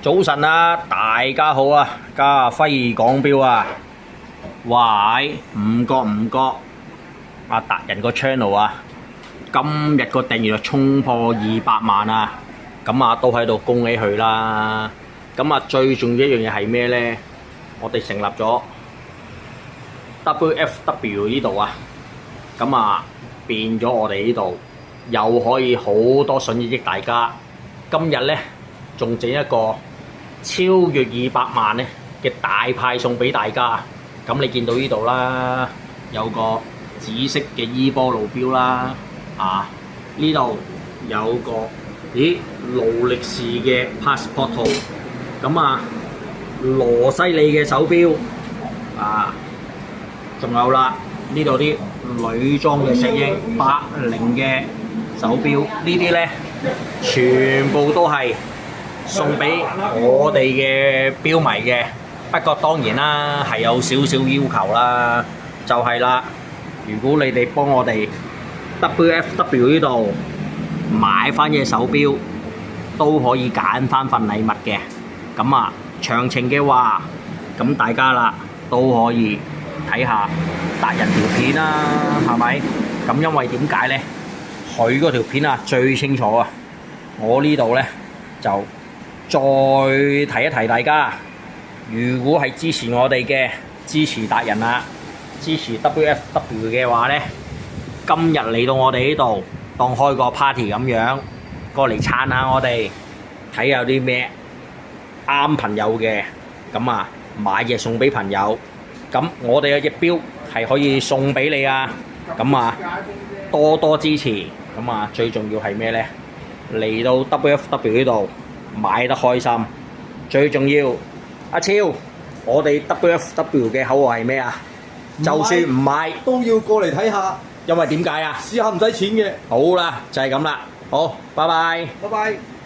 早晨啊，大家好啊，家輝講錶啊，喂，唔覺阿達人個 channel 啊，今日個訂閱就衝破200萬啊，咁啊都喺度恭喜佢啦。咁啊最重要一樣嘢係咩呢？我哋成立咗 WFW 呢度啊，咁啊變咗我哋呢度又可以好多筍益大家。今日呢，仲整一個超越200萬咧嘅大派送俾大家，咁你見到呢度啦，有個紫色嘅伊波路錶啦，呢度有個勞力士嘅 Passport， 咁羅西利嘅手錶，仲有啦，呢度啲女裝嘅石英80嘅手錶，呢啲咧全部都係送俾我哋嘅錶迷嘅，不過當然啦，係有少少要求啦，就係啦，如果你哋幫我哋 WFW 呢度買翻隻手錶，都可以揀翻份禮物嘅。咁詳情嘅話，咁大家啦都可以睇下達人條片啦，係咪？咁因為點解呢？佢嗰條片最清楚啊！我呢度呢，就再提一提大家，如果係支持我哋嘅，支持達人支持 WFW 嘅話呢，今日嚟到我哋呢度當開個 party 咁樣，過嚟撐下我哋，睇下有啲咩啱朋友嘅，咁買嘢送俾朋友，咁我哋嘅隻錶係可以送俾你啊，咁多多支持，咁最重要係咩呢？嚟到 WFW 呢度買得開心，最重要。阿超，我哋 WFW 嘅口號係咩啊？就算唔買都要過嚟睇下，因為點解啊？試下唔使錢嘅。好啦，就係咁啦。好，拜拜。拜拜。